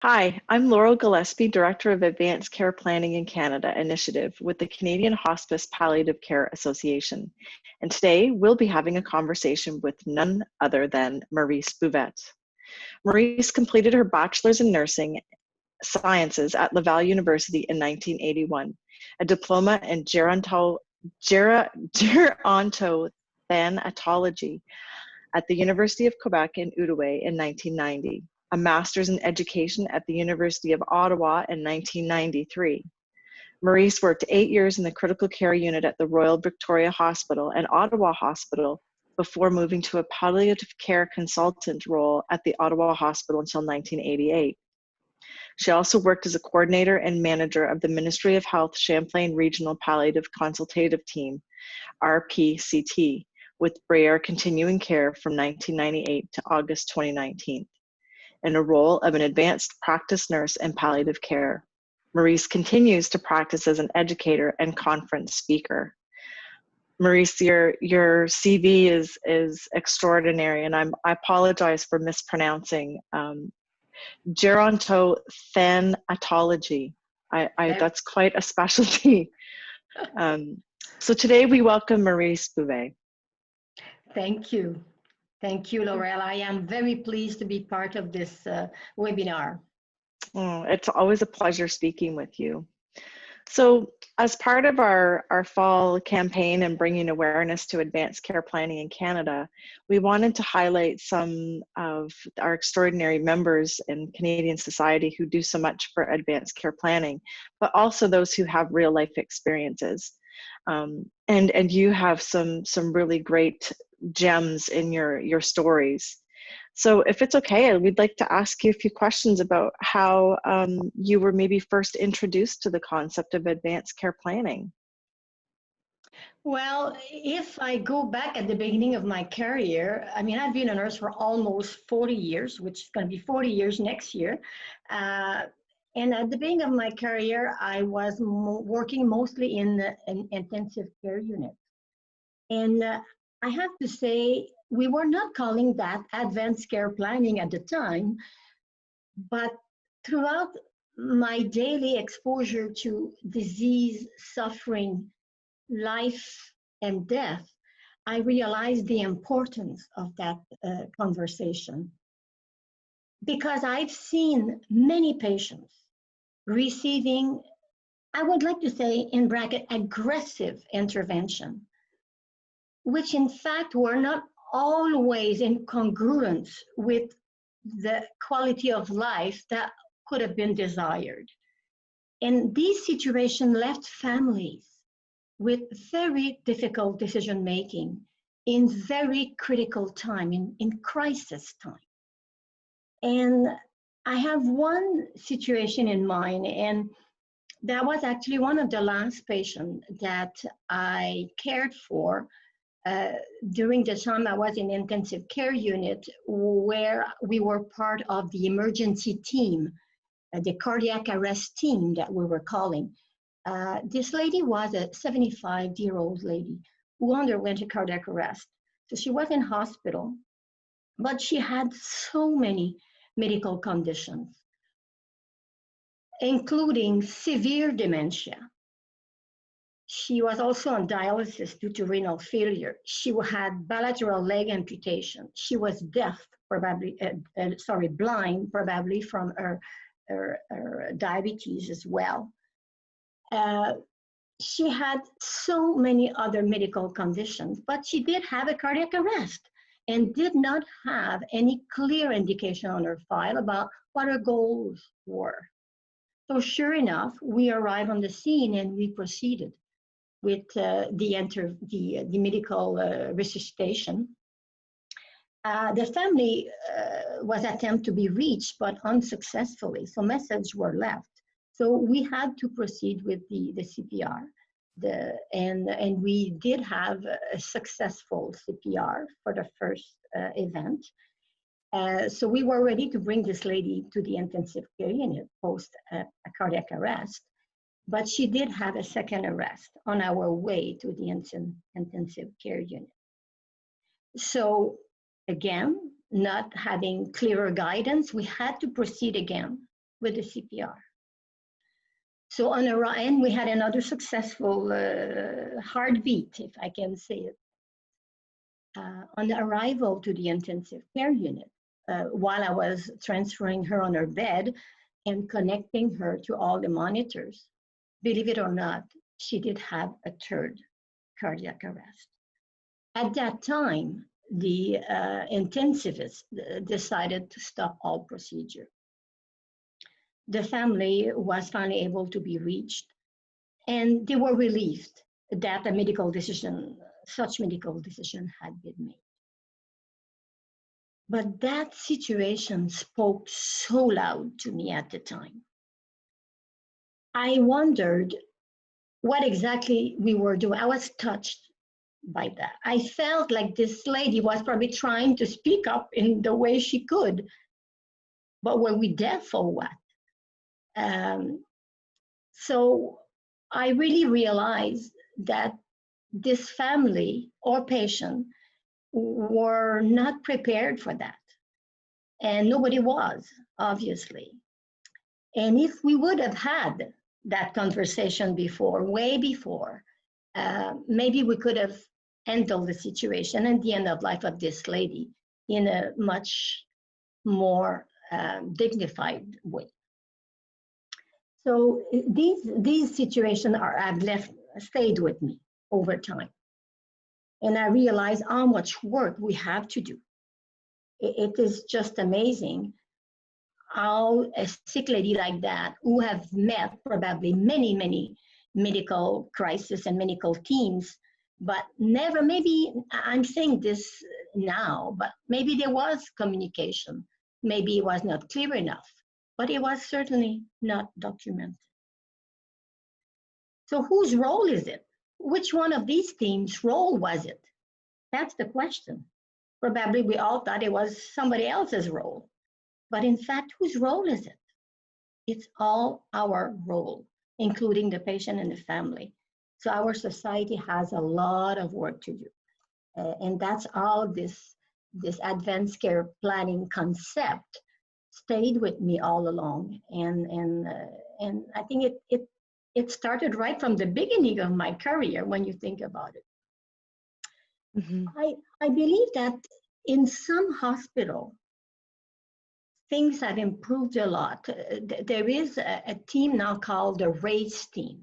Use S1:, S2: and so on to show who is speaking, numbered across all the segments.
S1: Hi, I'm Laurel Gillespie, Director of Advanced Care Planning in Canada Initiative with the Canadian Hospice Palliative Care Association. And today we'll be having a conversation with none other than Maryse Bouvette. Maryse completed her bachelor's in nursing sciences at Laval University in 1981, a diploma in gerontothanatology at the University of Quebec in Outaouais in 1990, a master's in education at the University of Ottawa in 1993. Maryse worked 8 years in the critical care unit at the Royal Victoria Hospital and Ottawa Hospital before moving to a palliative care consultant role at the Ottawa Hospital until 1988. She also worked as a coordinator and manager of the Ministry of Health Champlain Regional Palliative Consultative Team, RPCT, with Brayer Continuing Care from 1998 to August 2019, in a role of an advanced practice nurse in palliative care. Maryse continues to practice as an educator and conference speaker. Maryse, your CV is extraordinary, and I apologize for mispronouncing gerontothanatology. That's quite a specialty. So today we welcome Maryse Bouvette.
S2: Thank you. Thank you, Laurel. I am very pleased to be part of this webinar.
S1: It's always a pleasure speaking with you. So as part of our fall campaign and bringing awareness to advanced care planning in Canada, we wanted to highlight some of our extraordinary members in Canadian society who do so much for advanced care planning, but also those who have real life experiences. And you have some really great gems in your stories. So if it's okay, we'd like to ask you a few questions about how you were maybe first introduced to the concept of advanced care planning.
S2: Well, if I go back at the beginning of my career, I mean, I've been a nurse for almost 40 years, which is going to be 40 years next year. And at the beginning of my career, I was working mostly in an intensive care unit. And I have to say, we were not calling that advanced care planning at the time, but throughout my daily exposure to disease, suffering, life, and death, I realized the importance of that conversation. Because I've seen many patients receiving, I would like to say in bracket, aggressive intervention, which in fact were not always in congruence with the quality of life that could have been desired. And these situations left families with very difficult decision making in very critical time, in crisis time. And I have one situation in mind, and that was actually one of the last patients that I cared for during the time I was in intensive care unit, where we were part of the emergency team, the cardiac arrest team that we were calling. This lady was a 75-year-old lady who underwent a cardiac arrest. So she was in hospital, but she had so many medical conditions, including severe dementia. She was also on dialysis due to renal failure. She had bilateral leg amputation. She was deaf, probably, blind, probably from her diabetes as well. She had so many other medical conditions, but she did have a cardiac arrest and did not have any clear indication on her file about what her goals were. So sure enough, we arrived on the scene and we proceeded with the medical resuscitation. The family was attempted to be reached, but unsuccessfully, so messages were left. So we had to proceed with the CPR, and we did have a successful CPR for the first event. So we were ready to bring this lady to the intensive care unit post a cardiac arrest, but she did have a second arrest on our way to the intensive care unit. So again, not having clearer guidance, we had to proceed again with the CPR. So on our end, we had another successful heartbeat, if I can say it. On the arrival to the intensive care unit, while I was transferring her on her bed and connecting her to all the monitors, believe it or not, she did have a third cardiac arrest. At that time, the intensivist decided to stop all procedure. The family was finally able to be reached, and they were relieved that a medical decision, such medical decision had been made. But that situation spoke so loud to me at the time. I wondered what exactly we were doing. I was touched by that. I felt like this lady was probably trying to speak up in the way she could, but were we deaf or what? So I really realized that this family or patient were not prepared for that. And nobody was, obviously. And if we would have had that conversation before, way before, maybe we could have handled the situation and the end of life of this lady in a much more dignified way. So these situations have stayed with me over time. And I realize how much work we have to do. It is just amazing how a sick lady like that, who have met probably many, many medical crises and medical teams, but never, maybe I'm saying this now, but maybe there was communication. Maybe it was not clear enough, but it was certainly not documented. So whose role is it? Which one of these teams' role was it? That's the question. Probably we all thought it was somebody else's role. But in fact, whose role is it? It's all our role, including the patient and the family. So our society has a lot of work to do. And that's how this advanced care planning concept stayed with me all along. And I think it started right from the beginning of my career when you think about it. Mm-hmm. I believe that in some hospital, things have improved a lot. There is a team now called the RACE team.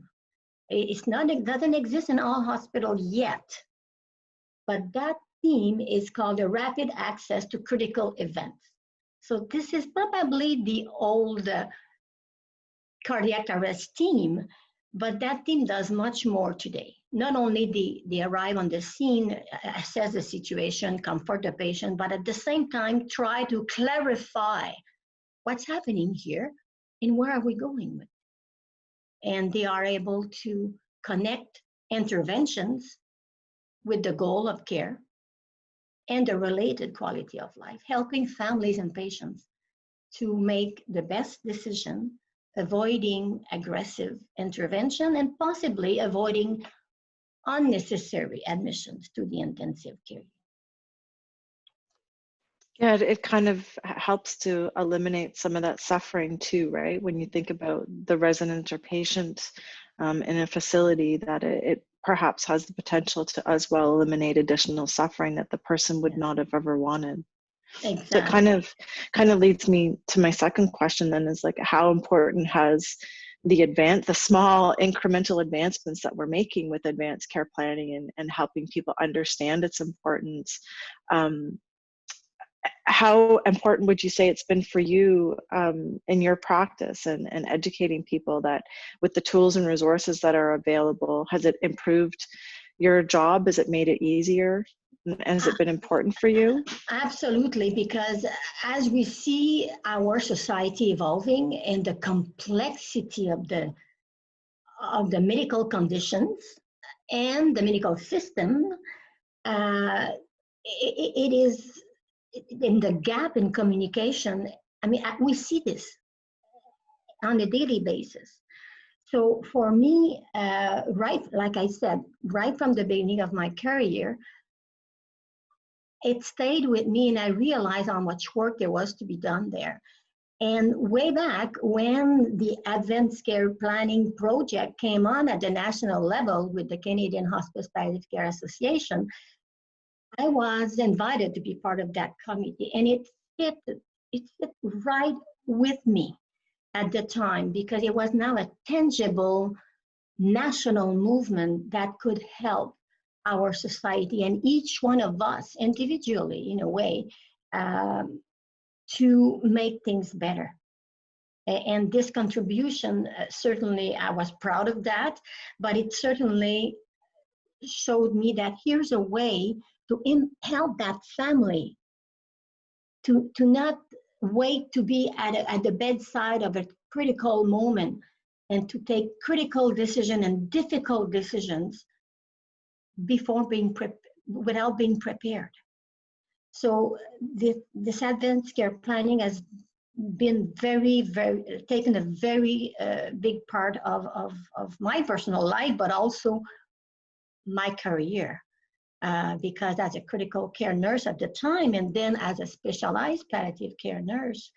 S2: It doesn't exist in all hospitals yet, but that team is called the Rapid Access to Critical Events. So this is probably the old cardiac arrest team, but that team does much more today. Not only they arrive on the scene, assess the situation, comfort the patient, but at the same time try to clarify what's happening here and where are we going with it. And they are able to connect interventions with the goal of care and the related quality of life, helping families and patients to make the best decision, avoiding aggressive intervention and possibly avoiding unnecessary admissions to the intensive care.
S1: Yeah, it kind of helps to eliminate some of that suffering too, right? When you think about the resident or patient in a facility, that it perhaps has the potential to as well eliminate additional suffering that the person would not have ever wanted. Exactly. So it kind of leads me to my second question then, is like, how important has the small incremental advancements that we're making with advanced care planning and helping people understand its importance, how important would you say it's been for you in your practice and educating people that with the tools and resources that are available? Has it improved your job? Has it made it easier? Has it been important for you?
S2: Absolutely, because as we see our society evolving and the complexity of the medical conditions and the medical system, it is in the gap in communication. I mean, we see this on a daily basis. So for me, right, like I said, right from the beginning of my career, it stayed with me and I realized how much work there was to be done there. And way back when the Advanced Care Planning Project came on at the national level with the Canadian Hospice Palliative Care Association, I was invited to be part of that committee, and it fit right with me at the time, because it was now a tangible national movement that could help our society and each one of us individually, in a way, to make things better. And this contribution, certainly I was proud of that, but it certainly showed me that here's a way to help that family to not wait to be at the bedside of a critical moment, and to take critical decisions and difficult decisions before without being prepared. So this advanced care planning has been taken a very big part of my personal life, but also my career. Because as a critical care nurse at the time, and then as a specialized palliative care nurse,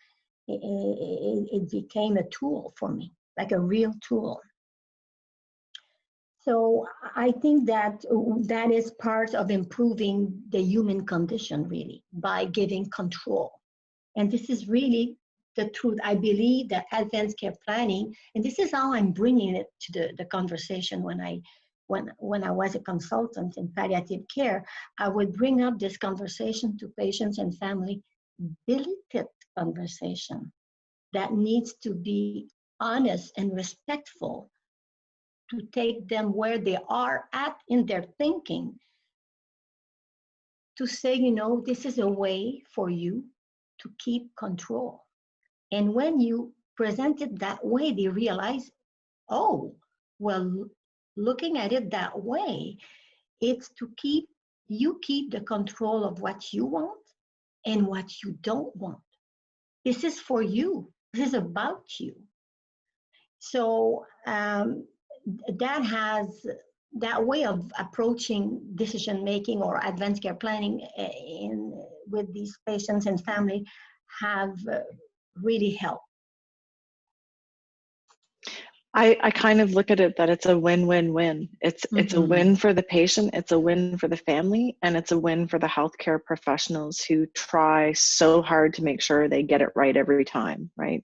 S2: it became a tool for me, like a real tool. So I think that is part of improving the human condition, really, by giving control. And this is really the truth. I believe that advanced care planning, and this is how I'm bringing it to the conversation when I was a consultant in palliative care, I would bring up this conversation to patients and family, delicate conversation that needs to be honest and respectful, to take them where they are at in their thinking, to say, this is a way for you to keep control. And when you present it that way, they realize, oh, well, looking at it that way, it's to keep the control of what you want and what you don't want. This is for you. This is about you. So that way of approaching decision making or advanced care planning with these patients and family have really helped.
S1: I kind of look at it that it's a win-win-win. It's a win for the patient, it's a win for the family, and it's a win for the healthcare professionals who try so hard to make sure they get it right every time, right?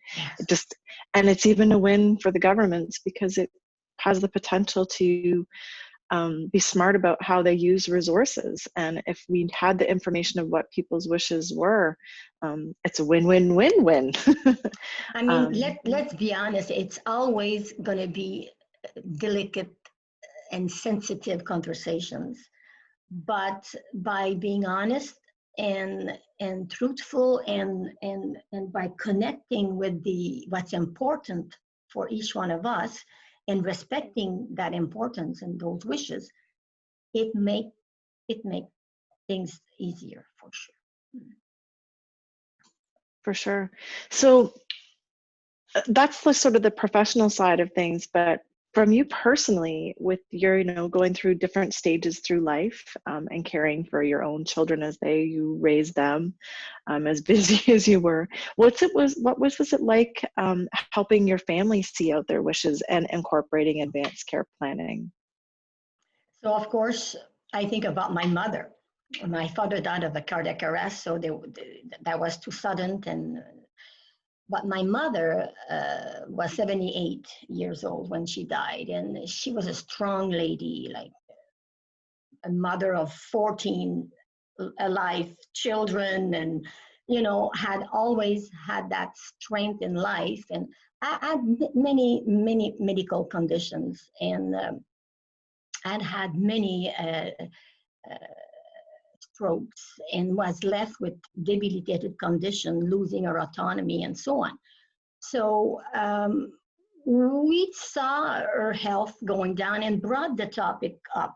S2: Yes.
S1: And it's even a win for the governments, because it has the potential to be smart about how they use resources. And if we had the information of what people's wishes were, it's a win-win-win-win.
S2: I mean, let's be honest, it's always going to be delicate and sensitive conversations. But by being honest and truthful and by connecting with what's important for each one of us, and respecting that importance and those wishes, it make things easier, for sure.
S1: For sure. So that's the sort of the professional side of things, but from you personally, with your, going through different stages through life, and caring for your own children as you raised them, as busy as you were, what was it like helping your family see out their wishes and incorporating advanced care planning?
S2: So of course, I think about my mother. My father died of a cardiac arrest, so that was too sudden. But my mother was 78 years old when she died, and she was a strong lady, like a mother of 14 alive children, and had always had that strength in life. And I had many medical conditions, and I'd had many strokes, and was left with debilitated condition, losing her autonomy and so on. So we saw her health going down and brought the topic up,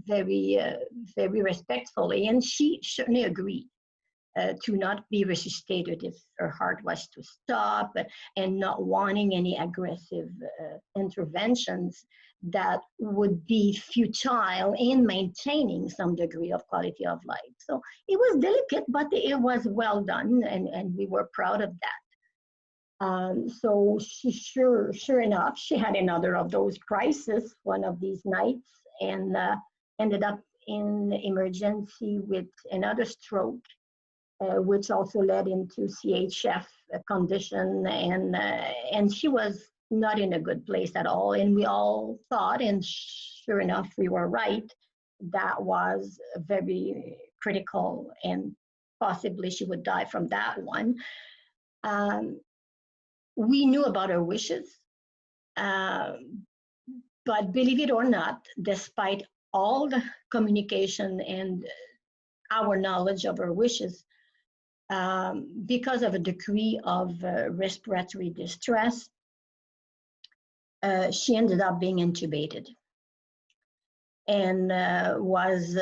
S2: very respectfully, and she certainly agreed. to not be resuscitated if her heart was to stop, and not wanting any aggressive interventions that would be futile in maintaining some degree of quality of life. So it was delicate, but it was well done, and we were proud of that. So she sure enough, she had another of those crises one of these nights, and ended up in emergency with another stroke, which also led into CHF condition, and she was not in a good place at all. And we all thought, and sure enough, we were right, that was very critical, and possibly she would die from that one. We knew about her wishes, but believe it or not, despite all the communication and our knowledge of her wishes, because of a degree of respiratory distress, she ended up being intubated and was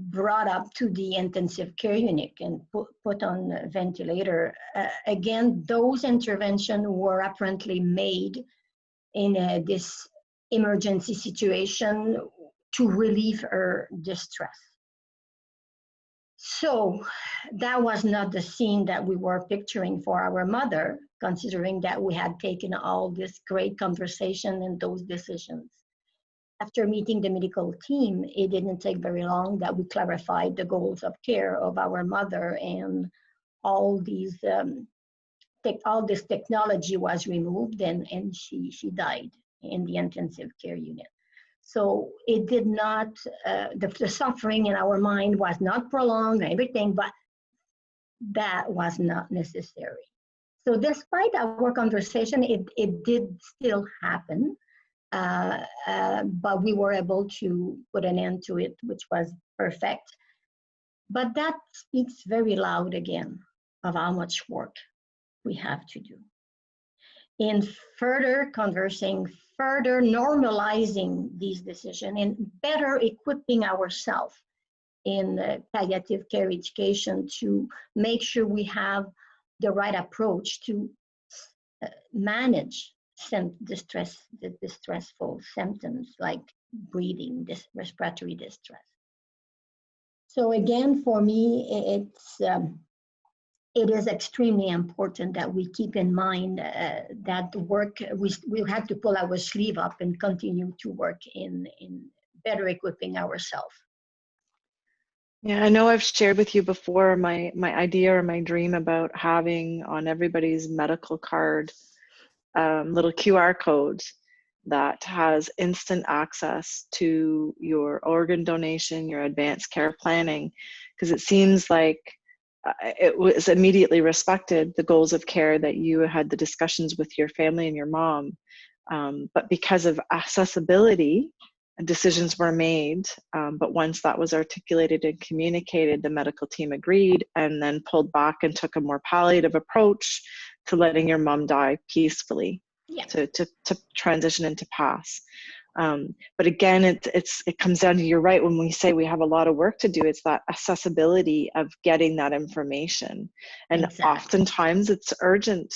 S2: brought up to the intensive care unit and put on a ventilator. Again, those interventions were apparently made in this emergency situation to relieve her distress. So that was not the scene that we were picturing for our mother, considering that we had taken all this great conversation and those decisions. After meeting the medical team, it didn't take very long that we clarified the goals of care of our mother, and all these all this technology was removed, and she died in the intensive care unit. So it did not, the suffering in our mind was not prolonged and everything, but that was not necessary. So despite our conversation, it did still happen, but we were able to put an end to it, which was perfect. But that speaks very loud again of how much work we have to do in further conversing, further normalizing these decisions, and better equipping ourselves in palliative care education to make sure we have the right approach to manage the distressful symptoms like breathing, respiratory distress. So again, for me, it is extremely important that we keep in mind that the work, we have to pull our sleeve up and continue to work in better equipping ourselves.
S1: Yeah, I know I've shared with you before my idea or my dream about having on everybody's medical card little QR code that has instant access to your organ donation, your advanced care planning, because it seems like it was immediately respected, the goals of care that you had the discussions with your family and your mom. But because of accessibility, decisions were made. But once that was articulated and communicated, the medical team agreed and then pulled back and took a more palliative approach to letting your mom die peacefully,
S2: yeah,
S1: to transition and to pass. But again, it comes down to, you're right, when we say we have a lot of work to do, it's that accessibility of getting that information. And
S2: exactly.
S1: Oftentimes it's urgent,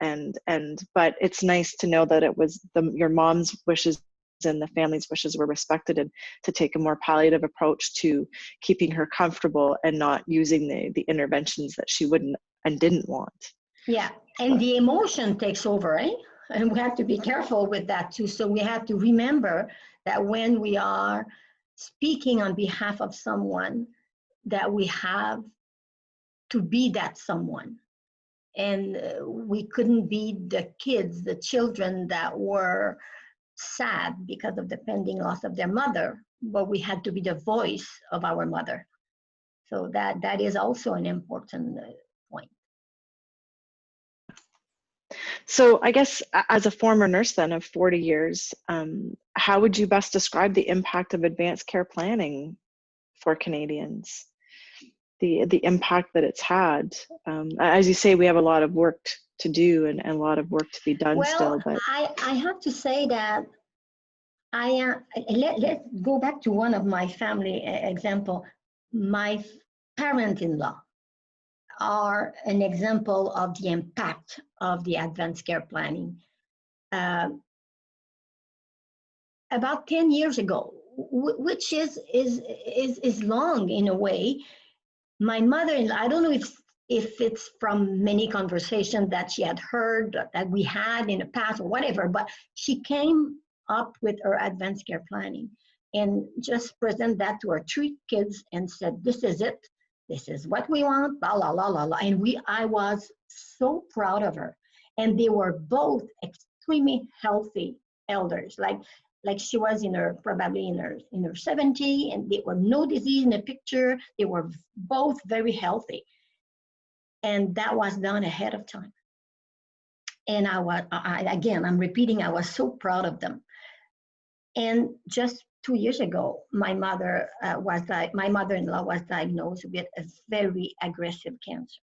S1: but it's nice to know that it was your mom's wishes and the family's wishes were respected, and to take a more palliative approach to keeping her comfortable and not using the interventions that she wouldn't and didn't want.
S2: Yeah, and the emotion takes over, eh? And we have to be careful with that too. So we have to remember that when we are speaking on behalf of someone, that we have to be that someone. And we couldn't be the kids, the children that were sad because of the pending loss of their mother, but we had to be the voice of our mother. So that is also an important point.
S1: So I guess as a former nurse then of 40 years, how would you best describe the impact of advanced care planning for Canadians? The impact that it's had. As you say, we have a lot of work to do and a lot of work to be done still. But
S2: I have to say that let's go back to one of my family example. My parent-in-law are an example of the impact of the advanced care planning. About 10 years ago, which is long in a way, my mother-in-law, I don't know if it's from many conversations that she had heard that we had in the past or whatever, but she came up with her advanced care planning and just present that to her 3 kids and said, this is it. This is what we want, blah, blah, blah, blah, blah. And I was so proud of her. And they were both extremely healthy elders. Like she was probably in her 70, and there were no disease in the picture. They were both very healthy. And that was done ahead of time. And I'm repeating, I was so proud of them. And just 2 years ago, my mother-in-law was diagnosed with a very aggressive cancer.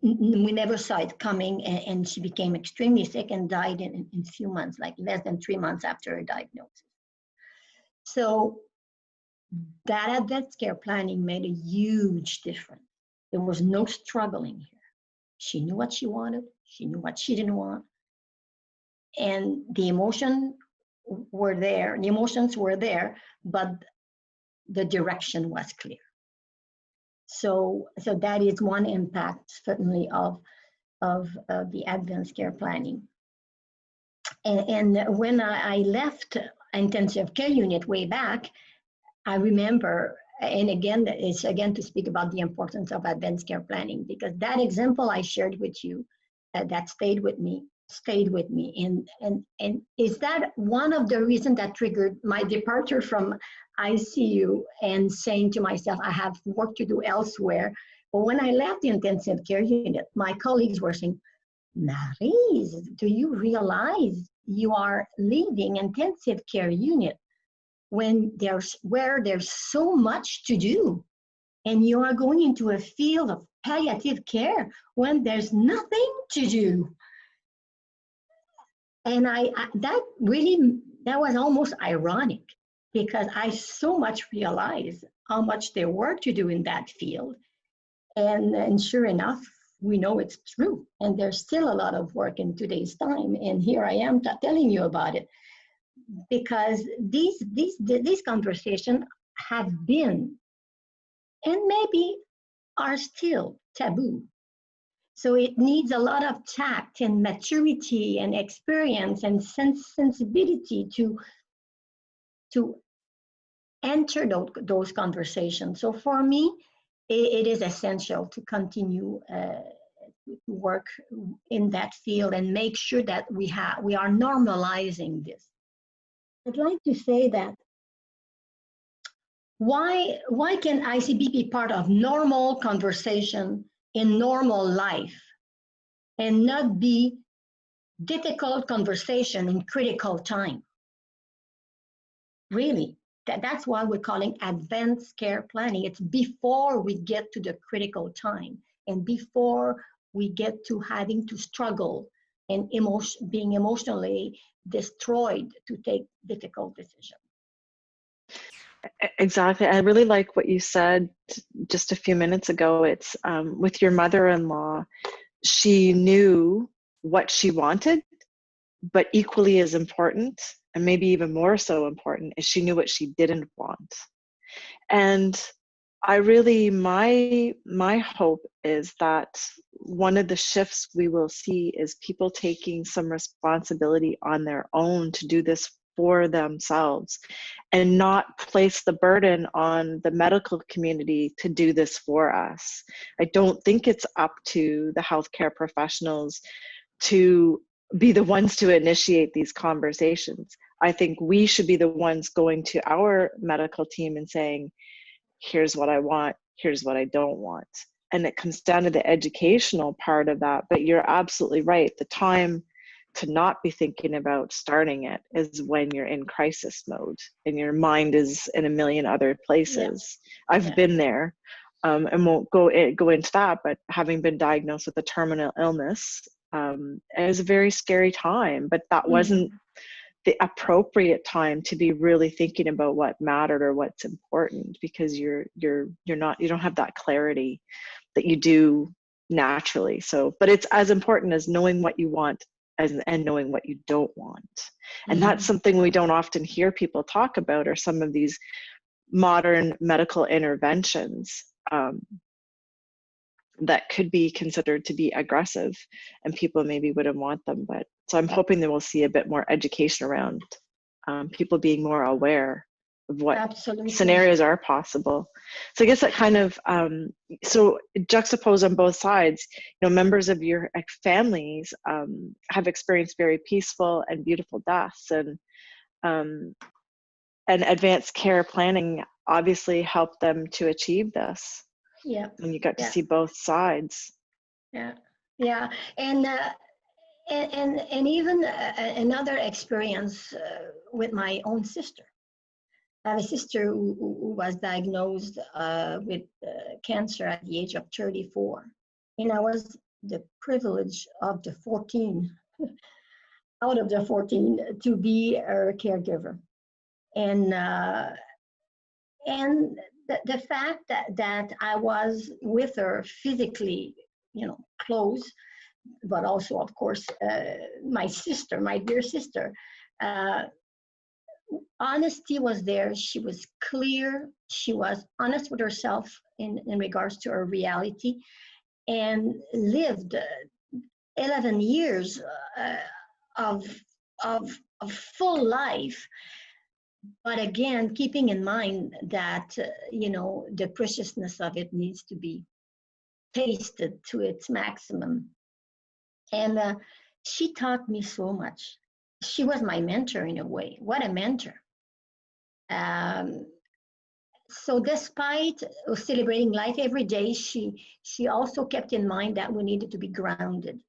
S2: We never saw it coming, and she became extremely sick and died in a few months, like less than 3 months after her diagnosis. So that advanced care planning made a huge difference. There was no struggling here. She knew what she wanted. She knew what she didn't want. And the emotions were there, but the direction was clear. So that is one impact, certainly, of the advanced care planning. And when I left intensive care unit way back, I remember, and again, it's again to speak about the importance of advanced care planning, because that example I shared with you, that stayed with me. And is that one of the reasons that triggered my departure from ICU and saying to myself, I have work to do elsewhere. But when I left the intensive care unit, my colleagues were saying, Maryse, do you realize you are leaving intensive care unit where there's so much to do, and you are going into a field of palliative care when there's nothing to do? And that was almost ironic, because I so much realized how much there were to do in that field. And sure enough, we know it's true. And there's still a lot of work in today's time. And here I am telling you about it, because these conversations have been, and maybe are still, taboo. So it needs a lot of tact and maturity and experience and sensibility to enter those conversations. So for me, it is essential to continue to work in that field and make sure that we are normalizing this. I'd like to say that why can ICP be part of normal conversation in normal life and not be difficult conversation in critical time? Really, that's why we're calling advanced care planning. It's before we get to the critical time and before we get to having to struggle and being emotionally destroyed to take difficult decisions.
S1: Exactly. I really like what you said just a few minutes ago. It's with your mother-in-law, she knew what she wanted, but equally as important, and maybe even more so important, is she knew what she didn't want. And I really, my hope is that one of the shifts we will see is people taking some responsibility on their own to do this for themselves and not place the burden on the medical community to do this for us. I don't think it's up to the healthcare professionals to be the ones to initiate these conversations. I think we should be the ones going to our medical team and saying, here's what I want, here's what I don't want. And it comes down to the educational part of that. But you're absolutely right. The time to not be thinking about starting it is when you're in crisis mode and your mind is in a million other places. Yeah. I've been there, and won't go into that, but having been diagnosed with a terminal illness, it was a very scary time, but that wasn't the appropriate time to be really thinking about what mattered or what's important, because you don't have that clarity that you do naturally. So, but it's as important as knowing what you want and knowing what you don't want. And that's something we don't often hear people talk about, are some of these modern medical interventions that could be considered to be aggressive, and people maybe wouldn't want them. But so I'm hoping that we'll see a bit more education around people being more aware of what
S2: Absolutely.
S1: scenarios are possible. So I guess that kind of so juxtaposed on both sides, you know, members of your families have experienced very peaceful and beautiful deaths, and advanced care planning obviously helped them to achieve this.
S2: Yeah.
S1: And you got to see both sides.
S2: Yeah. Yeah. And even another experience with my own sister. I have a sister who was diagnosed with cancer at the age of 34. And I was the privilege of the 14, out of the 14, to be her caregiver. And the fact that I was with her physically, you know, close, but also, of course, my sister, my dear sister, honesty was there. She was clear. She was honest with herself in regards to her reality, and lived 11 years of full life. But again, keeping in mind that, you know, the preciousness of it needs to be tasted to its maximum. And she taught me so much. She was my mentor in a way. What a mentor. So despite celebrating life every day, she also kept in mind that we needed to be grounded.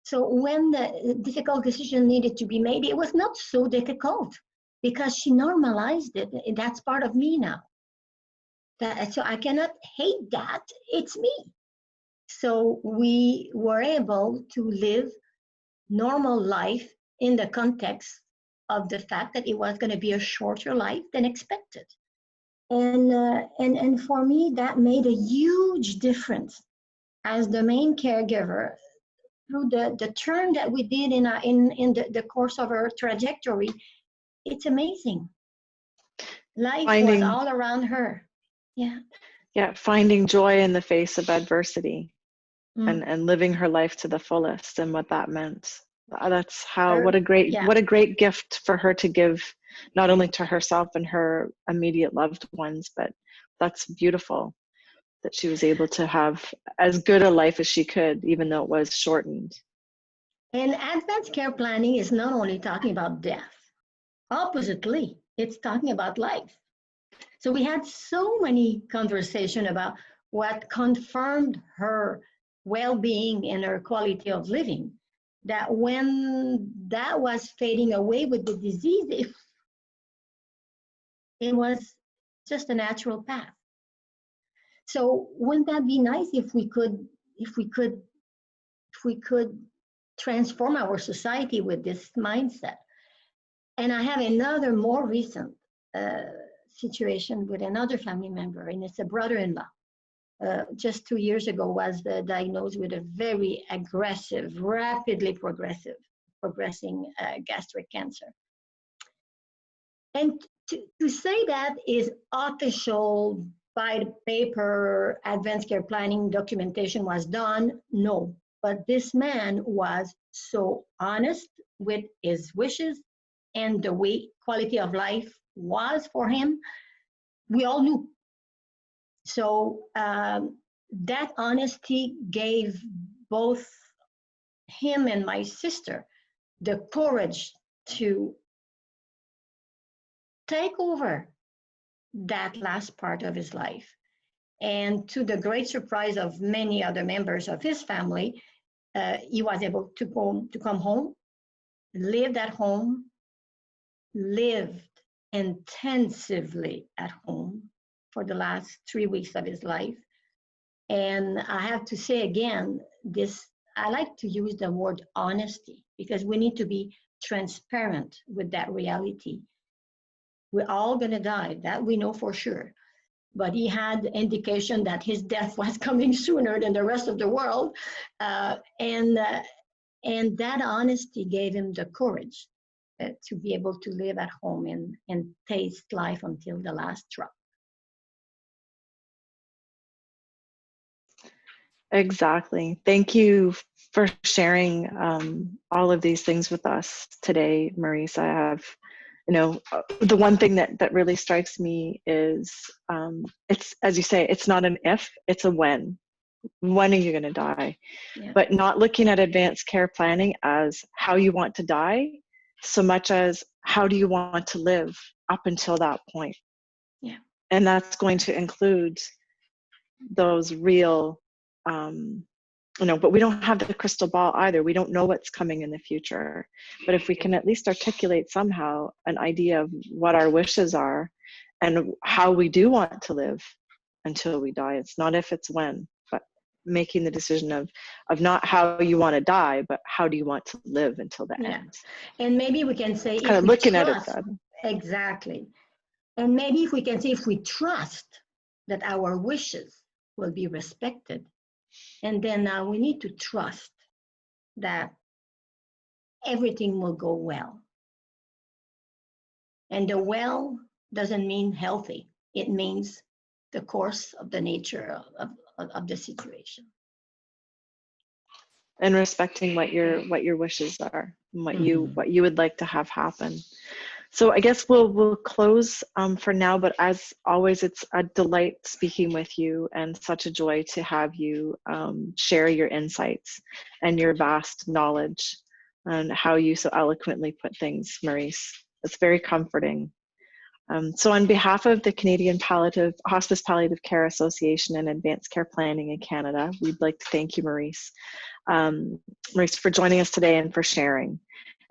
S2: So when the difficult decision needed to be made, it was not so difficult because she normalized it. That's part of me now. So I cannot hate that. It's me. So we were able to live normal life in the context of the fact that it was going to be a shorter life than expected. And for me, that made a huge difference as the main caregiver through the turn that we did in the course of our trajectory. It's amazing. Life was all around her.
S1: Yeah, finding joy in the face of adversity, and living her life to the fullest, and what that meant. That's how, what a great gift for her to give, not only to herself and her immediate loved ones, but that's beautiful that she was able to have as good a life as she could, even though it was shortened.
S2: And advanced care planning is not only talking about death. Oppositely, it's talking about life. So we had so many conversations about what confirmed her well-being and her quality of living, that when that was fading away with the disease, it was just a natural path. So wouldn't that be nice if we could transform our society with this mindset? And I have another more recent situation with another family member, and it's a brother-in-law. Just 2 years ago was diagnosed with a very aggressive, rapidly progressing gastric cancer. And to say that is official, by the paper, advanced care planning documentation was done, no. But this man was so honest with his wishes and the way quality of life was for him, we all knew. So that honesty gave both him and my sister the courage to take over that last part of his life. And to the great surprise of many other members of his family, he was able to come home, lived at home, lived intensively at home for the last 3 weeks of his life. And I have to say again, I like to use the word honesty, because we need to be transparent with that reality. We're all going to die, that we know for sure. But he had indication that his death was coming sooner than the rest of the world. And that honesty gave him the courage to be able to live at home and taste life until the last drop.
S1: Exactly. Thank you for sharing all of these things with us today, Maryse. I have, the one thing that really strikes me is it's, as you say, it's not an if, it's a when. When are you going to die? Yeah. But not looking at advanced care planning as how you want to die, so much as how do you want to live up until that point.
S2: Yeah.
S1: And that's going to include those real, but we don't have the crystal ball either. We don't know what's coming in the future. But if we can at least articulate somehow an idea of what our wishes are and how we do want to live until we die, it's not if, it's when, but making the decision of not how you want to die, but how do you want to live until the end.
S2: And maybe we can say,
S1: kind of looking at it that.
S2: Exactly. And maybe if we can say, if we trust that our wishes will be respected, and then we need to trust that everything will go well. And the well doesn't mean healthy. It means the course of the nature of the situation.
S1: And respecting what your wishes are and what you would like to have happen. So I guess we'll close for now, but as always, it's a delight speaking with you and such a joy to have you share your insights and your vast knowledge and how you so eloquently put things, Maryse. It's very comforting. So on behalf of the Canadian Hospice Palliative Care Association and Advanced Care Planning in Canada, we'd like to thank you, Maryse. Maryse, for joining us today and for sharing.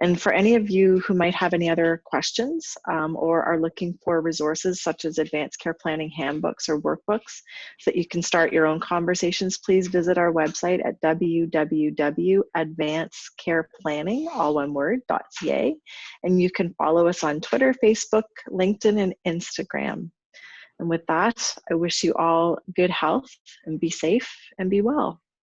S1: And for any of you who might have any other questions or are looking for resources such as advanced care planning handbooks or workbooks so that you can start your own conversations, please visit our website at www.advancedcareplanning.ca. And you can follow us on Twitter, Facebook, LinkedIn, and Instagram. And with that, I wish you all good health and be safe and be well.